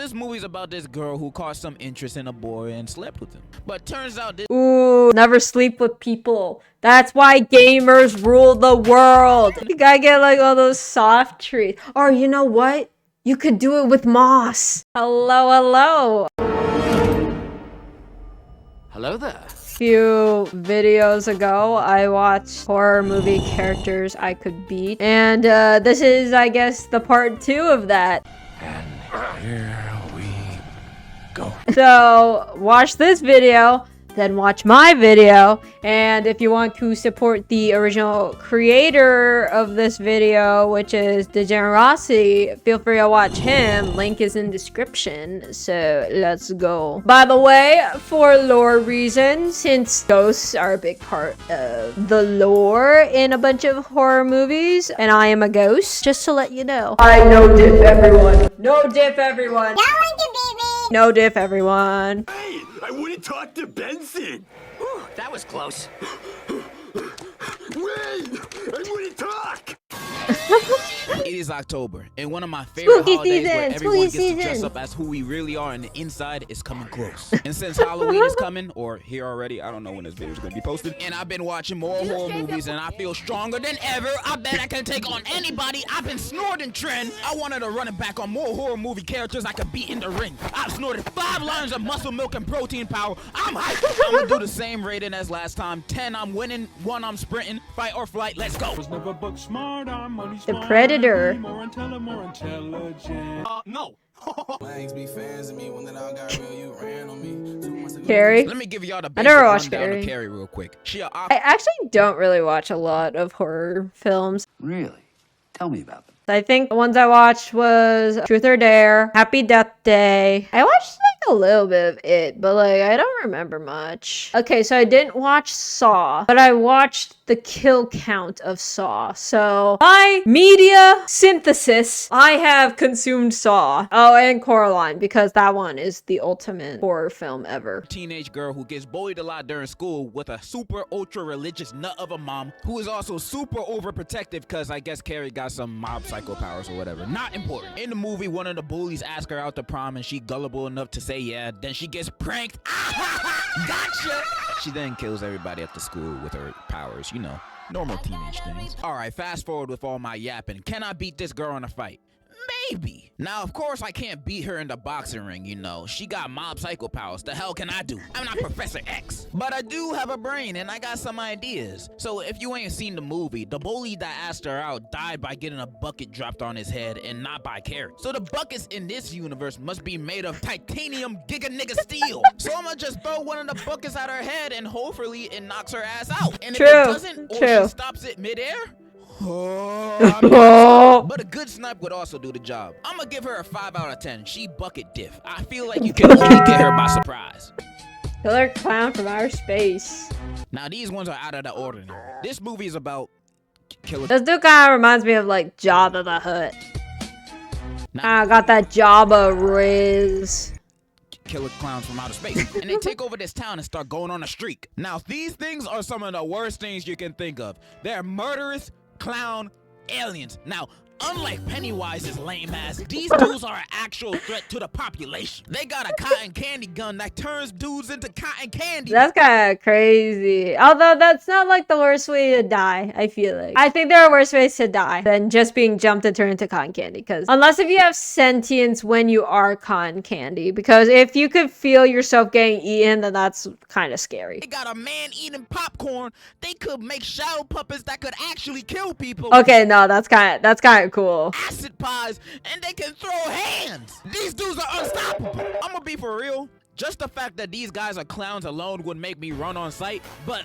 this movie's about this girl who caught some interest in a boy and slept with him. But turns out this— Ooh, never sleep with people. That's why gamers rule the world. You gotta get like all those soft treats. Or you know what? You could do it with moss. Hello, hello. Hello there. Few videos ago, I watched horror movie characters I could beat. And this is, I guess, the part 2 of that. And here we go. So, watch this video, then watch my video, and if you want to support the original creator of this video, which is Degenerocity, feel free to watch him. Link is in description, so let's go. By the way, for lore reasons, since ghosts are a big part of the lore in a bunch of horror movies, and I am a ghost, just to let you know. I no diff everyone. No diff everyone. No one can beat me. No diff everyone. Hey, I want to talk to Benson. Whew, that was close. Wait, I want to talk. It is October, and one of my favorite Spooky holidays season, where everyone spooky gets to dress season. up as who we really are on the inside is coming close. And since Halloween is coming, or here already, I don't know when this video is going to be posted, and I've been watching more horror movies and I feel stronger than ever. I bet I can take on anybody. I've been snorting trend. I wanted to run it back on more horror movie characters I could beat in the ring. I've snorted 5 lines of muscle milk and protein power. I'm hyped. I'm going to do the same rating as last time. 10, I'm winning. 1, I'm sprinting. Fight or flight. Let's go. The Predator. No. Carrie. Let me give y'all the I basic never watched rundown Carrie. of Carrie real quick. She I actually don't really watch a lot of horror films. Really? Tell me about them. I think the ones I watched was Truth or Dare, Happy Death Day. I watched like a little bit of it, but like I don't remember much. Okay, so I didn't watch Saw, but I watched the kill count of Saw. So by media synthesis, I have consumed Saw. Oh, and Coraline, because that one is the ultimate horror film ever. teenage girl who gets bullied a lot during school with a super ultra religious nut of a mom who is also super overprotective because I guess Carrie got some mob psycho powers or whatever. Not important. In the movie, one of the bullies asks her out to prom and she gullible enough to say yeah, then she gets pranked. Gotcha! She then kills everybody at the school with her powers, you know, normal teenage things. Alright, fast forward with all my yapping. Can I beat this girl in a fight? Maybe. Now, of course, I can't beat her in the boxing ring, you know. She got mob psycho powers. The hell can I do? I'm not Professor X. But I do have a brain, and I got some ideas. So if you ain't seen the movie, the bully that asked her out died by getting a bucket dropped on his head and not by Carrie. So the buckets in this universe must be made of titanium giga nigga steel. So I'm gonna just throw one of the buckets at her head and hopefully it knocks her ass out. And if it doesn't, or she stops it midair, but a good snipe would also do the job. I'm gonna give her a 5 out of 10. She bucket diff. I feel like you can only get her by surprise. Killer clown from outer space. Now these ones are out of the ordinary. This movie is about killer. This dude kind of reminds me of like Jabba the Hutt. I got that Jabba riz. Killer clowns from outer space, and they take over this town and start going on a streak. Now these things are some of the worst things you can think of. They're murderous clown aliens. Now, unlike Pennywise's lame ass, these dudes are an actual threat to the population. They got a cotton candy gun that turns dudes into cotton candy. That's kind of crazy. Although that's not like the worst way to die, I feel like. I think there are worse ways to die than just being jumped and turned into cotton candy. Because unless if you have sentience when you are cotton candy. Because if you could feel yourself getting eaten, then that's kind of scary. They got a man eating popcorn. They could make shadow puppets that could actually kill people. Okay, no, that's kind of cool. Acid pies, and they can throw hands. These dudes are unstoppable. I'm gonna be for real. Just the fact that these guys are clowns alone would make me run on sight, but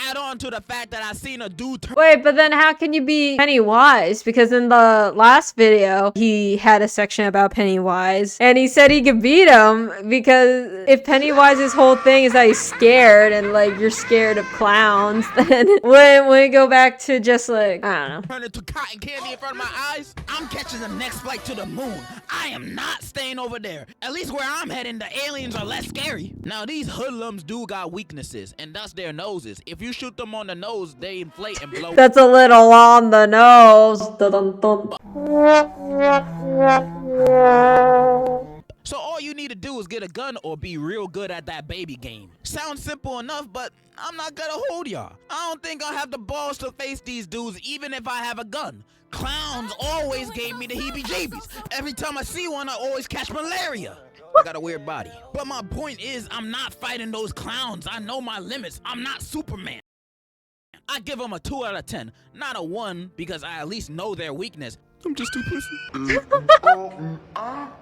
add on to the fact that I seen a dude turn— Wait, but then how can you be Pennywise? Because in the last video, he had a section about Pennywise, and he said he could beat him because if Pennywise's whole thing is that he's scared, and like you're scared of clowns, then when we go back to just like, I don't know. turn into cotton candy in front of my eyes, I'm catching the next flight to the moon. I am not staying over there. At least where I'm heading, the aliens are less scary. Now these hoodlums do got weaknesses, and that's their noses. If you shoot them on the nose, they inflate and blow. That's a little on the nose. Dun, dun, dun. So you need to do is get a gun or be real good at that baby game. Sounds simple enough, but I'm not gonna hold y'all. I don't think I'll have the balls to face these dudes even if I have a gun. Clowns always gave me the heebie-jeebies. Every time I see one, I always catch malaria. I got a weird body. But my point is, I'm not fighting those clowns. I know my limits. I'm not Superman. I give them a 2 out of 10, not a 1, because I at least know their weakness. I'm just too pussy.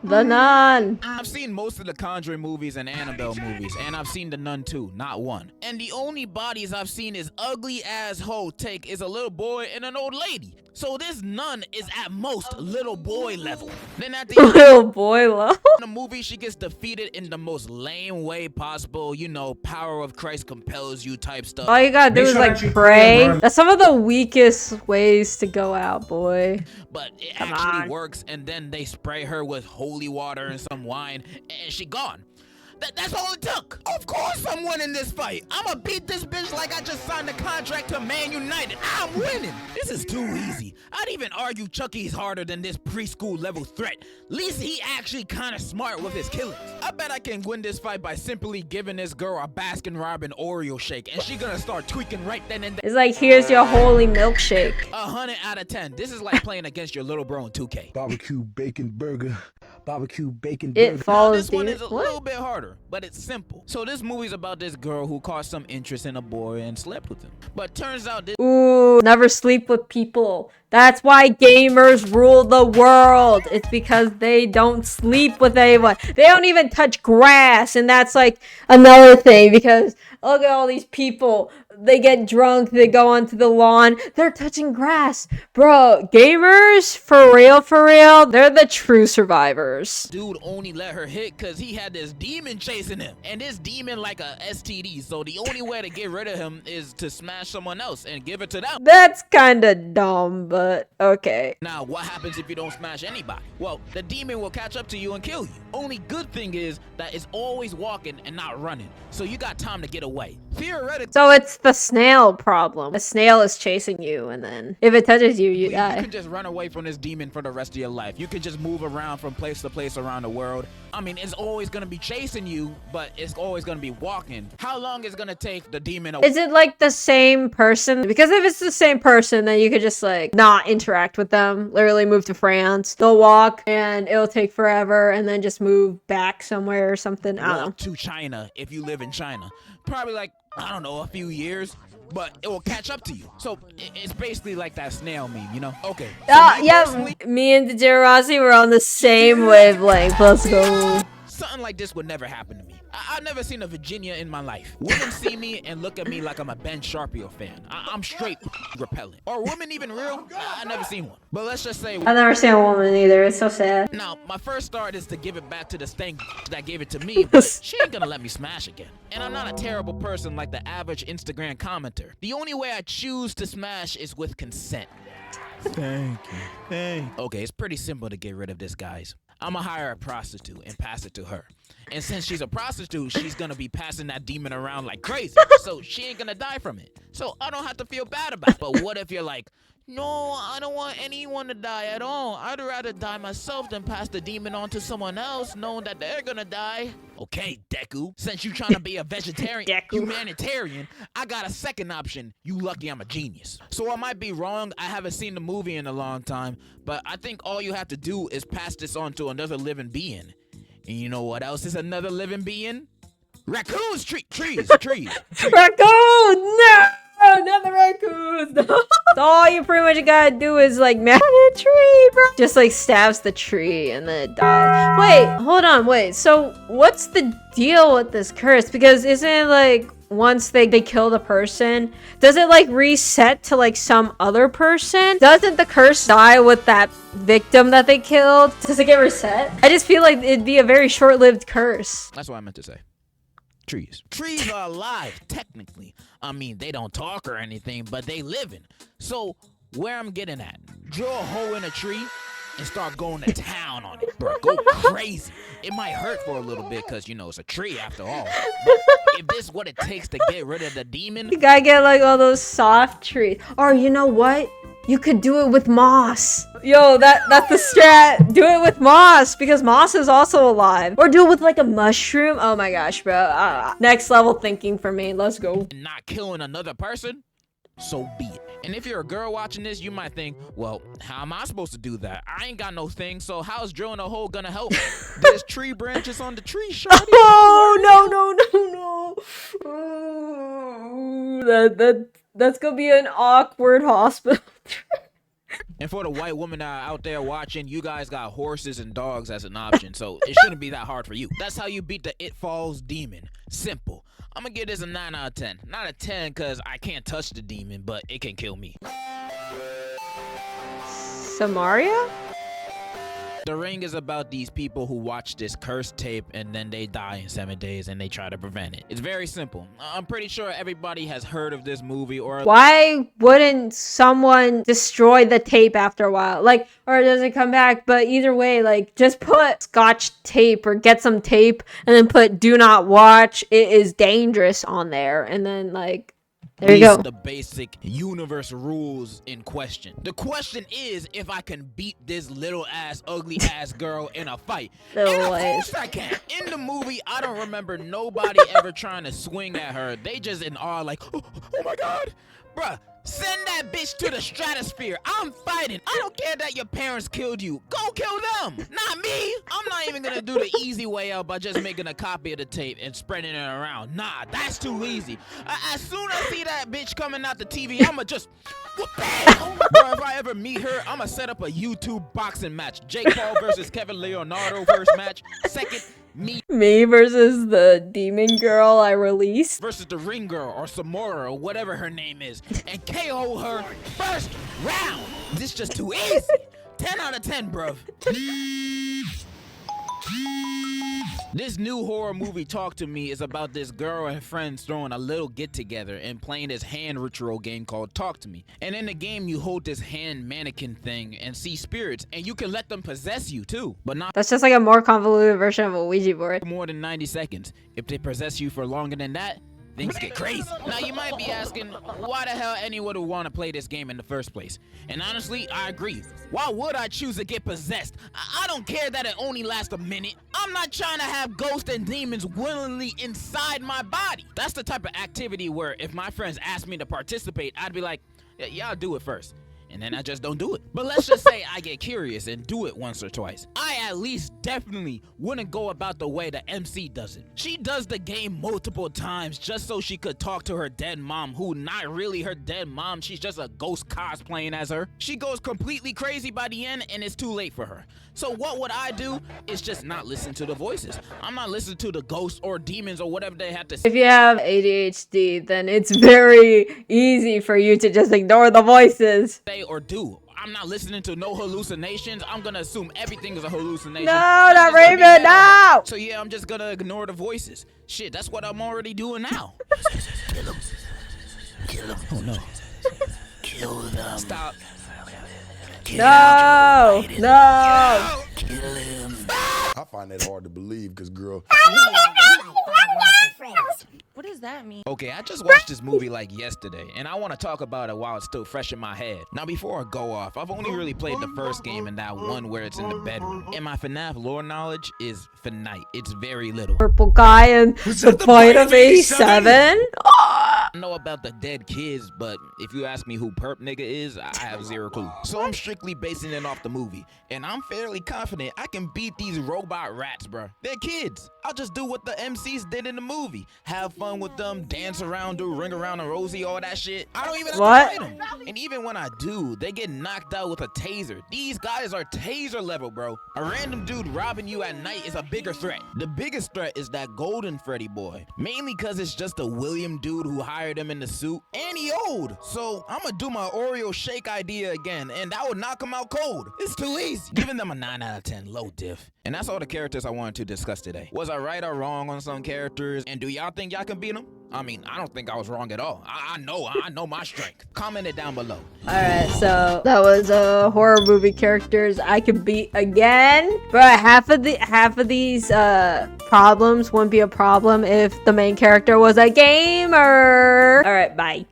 The Nun. I've seen most of the Conjuring movies and Annabelle movies, and I've seen The Nun too, not one. And the only bodies I've seen is ugly ass hoe take is a little boy and an old lady. So this nun is at most little boy level. Then at the end Little boy love. of the movie, she gets defeated in the most lame way possible. You know, power of Christ compels you type stuff. All you gotta do is like pray. That's some of the weakest ways to go out, boy. But it actually works, and then they spray her with holy water and some wine, and she gone. That's all it took. Of course I'm winning this fight. I'ma beat this bitch like I just signed a contract to Man United. I'm winning. This is too easy. I'd even argue Chucky's harder than this preschool level threat. At least he actually kind of smart with his killings. I bet I can win this fight by simply giving this girl a Baskin-Robbins Oreo shake, and she gonna start tweaking right then and there. It's like, here's your holy milkshake. 100 out of 10. This is like playing against your little bro in 2K. Barbecue bacon burger. Barbecue bacon burger. It follows This one the is a little bit harder, but it's simple. So this movie's about this girl who caught some interest in a boy and slept with him. But turns out this Ooh, never sleep with people. That's why gamers rule the world. It's because they don't sleep with anyone. They don't even touch grass. And that's like another thing, because look at all these people. They get drunk, they go onto the lawn, they're touching grass. Bro, gamers, for real, they're the true survivors. dude only let her hit because he had this demon chasing him. And this demon like a STD. So the only way to get rid of him is to smash someone else and give it to them. That's kinda dumb, but okay. Now, what happens if you don't smash anybody? Well, the demon will catch up to you and kill you. Only good thing is that it's always walking and not running. So you got time to get away. Theoretically, So it's the snail problem. The snail is chasing you, and then if it touches you, you you die. can just run away from this demon for the rest of your life. You can just move around from place to place around the world. I mean, it's always gonna be chasing you, but it's always gonna be walking. How long is it gonna take the demon away? Is it like the same person? Because if it's the same person, then you could just like not interact with them. Literally move to France. They'll walk and it'll take forever, and then just move back somewhere or something. I don't know. Walk to China if you live in China. Probably like, I don't know, a few years. But it will catch up to you. So it's basically like that snail meme, you know? Okay. So Yeah, personally, me and Degenerocity were on the same wavelength. Let's go. something like this would never happen to me. I've never seen a Virginia in my life. Women see me and look at me like I'm a Ben Sharpio fan. I'm straight repellent. Are women even real? I never seen one. But let's just say. I've never seen a woman either. It's so sad. Now, my first thought is to give it back to the stank that gave it to me, but she ain't gonna let me smash again. And I'm not a terrible person like the average Instagram commenter. The only way I choose to smash is with consent. Thank you. Okay, it's pretty simple to get rid of this, guys. I'ma hire a prostitute and pass it to her. And since she's a prostitute, she's gonna be passing that demon around like crazy. So she ain't gonna die from it. So I don't have to feel bad about it. But what if you're like, no, I don't want anyone to die at all. I'd rather die myself than pass the demon on to someone else knowing that they're gonna die. Okay, Deku, since you trying to be a vegetarian, humanitarian, I got a second option. You lucky I'm a genius. So I might be wrong. I haven't seen the movie in a long time, but I think all you have to do is pass this on to another living being. And you know what else is another living being? Raccoons, trees. Raccoon! No! Not the raccoons! No. So all you pretty much gotta do is like mash a tree, bro. Just like stabs the tree and then it dies. Wait, hold on, wait. So what's the deal with this curse? Because isn't it like once they kill the person, does it like reset to like some other person? Doesn't the curse die with that victim that they killed? Does it get reset? I just feel like it'd be a very short-lived curse. That's what I meant to say. Trees. Trees are alive, technically. I mean, they don't talk or anything, but they living. So, where I'm getting at, drill a hole in a tree and start going to town on it, bro. Go crazy. It might hurt for a little bit because, you know, it's a tree after all. But If this is what it takes to get rid of the demon, You gotta get like all those soft trees. Or you know what? You could do it with moss. Yo, that's the strat. Do it with moss because moss is also alive. Or do it with like a mushroom. Oh my gosh, bro. Next level thinking for me. Let's go. not killing another person, so be it. And if you're a girl watching this, you might think, well, how am I supposed to do that? I ain't got no thing, so how's drilling a hole gonna help? There's tree branches on the tree, shawty. Oh, no. That's gonna be an awkward hospital. And for the white women that are out there watching, you guys got horses and dogs as an option, so it shouldn't be that hard for you. That's how you beat the It Falls demon. Simple. I'm gonna give this a 9 out of 10. Not a 10 because I can't touch the demon, but it can kill me. Samaria? The Ring is about these people who watch this cursed tape and then they die in 7 days and they try to prevent it. It's very simple. I'm pretty sure everybody has heard of this movie or... Why wouldn't someone destroy the tape after a while? Like, or does it come back? But either way, like, just put scotch tape or get some tape and then put do not watch. It is dangerous on there. And then, like... There you go. The basic universe rules in question. The question is if I can beat this little ass, ugly ass girl in a fight. Little And of ass. course I can. In the movie, I don't remember nobody ever trying to swing at her. They just in awe like, oh my God. Bruh, send that bitch to the stratosphere. I'm fighting. I don't care that your parents killed you. Go kill them, not me. I'm not even gonna do the easy way out by just making a copy of the tape and spreading it around. Nah, that's too easy. As soon as I see that bitch coming out the TV, I'ma just whoop bam. Bro, if I ever meet her, I'ma set up a YouTube boxing match. Jake Paul versus Kevin Leonardo first match. Second, Me versus the demon girl I released. versus the Ring Girl or Samara or whatever her name is and KO her first round. This just too easy. 10 out of 10, bruv. This new horror movie, Talk to Me, is about this girl and friends throwing a little get together and playing this hand ritual game called Talk to Me. And in the game, you hold this hand mannequin thing and see spirits, and you can let them possess you too, but not That's just like a more convoluted version of a Ouija board. more than 90 seconds. If they possess you for longer than that, things get crazy. Now you might be asking, why the hell anyone would want to play this game in the first place? And honestly, I agree. Why would I choose to get possessed? I don't care that it only lasts a minute. I'm not trying to have ghosts and demons willingly inside my body. That's the type of activity where if my friends asked me to participate, I'd be like, yeah, I'll do it first. And then I just don't do it. But let's just say I get curious and do it once or twice. I at least definitely wouldn't go about the way the MC does it. She does the game multiple times just so she could talk to her dead mom, who not really her dead mom, she's just a ghost cosplaying as her. She goes completely crazy by the end and it's too late for her. So what would I do is just not listen to the voices. I'm not listening to the ghosts or demons or whatever they have to say. If you have ADHD, then it's very easy for you to just ignore the voices. Or do. I'm not listening to no hallucinations. I'm gonna assume everything is a hallucination. No, I'm not just gonna be Raven, mad at no! that. So yeah, I'm just gonna ignore the voices. Shit, that's what I'm already doing now. Kill them. Kill them. Oh no. Kill them. Stop. No! No! Kill him. I find that hard to believe because, girl. What does that mean? Okay, I just watched this movie like yesterday, and I want to talk about it while it's still fresh in my head. Now, before I go off, I've only really played the first game and that one where it's in the bedroom. And my FNAF lore knowledge is finite. It's very little. Purple guy and the point of 87? I know about the dead kids, but if you ask me who Perp nigga is, I have zero clue. So I'm strictly basing it off the movie, and I'm fairly confident I can beat these robot rats, bruh. They're kids. I'll just do what the MCs did in the movie. Have fun with them, dance around, do ring around a rosy, all that shit. I don't even have What? to fight them. And even when I do, they get knocked out with a taser. These guys are taser level, bro. A random dude robbing you at night is a bigger threat. The biggest threat is that golden Freddy boy. Mainly cause it's just a William dude who hired him in the suit. And he old. So I'ma do my Oreo shake idea again, and that would knock him out cold. It's too easy. Giving them a 9 out of 10, low diff. And that's all the characters I wanted to discuss today. Was I right or wrong on some characters? And do y'all think y'all can beat them? I mean, I don't think I was wrong at all. I know my strength. Comment it down below. Alright, so that was horror movie characters I could beat again. But half of these problems wouldn't be a problem if the main character was a gamer. Alright, bye.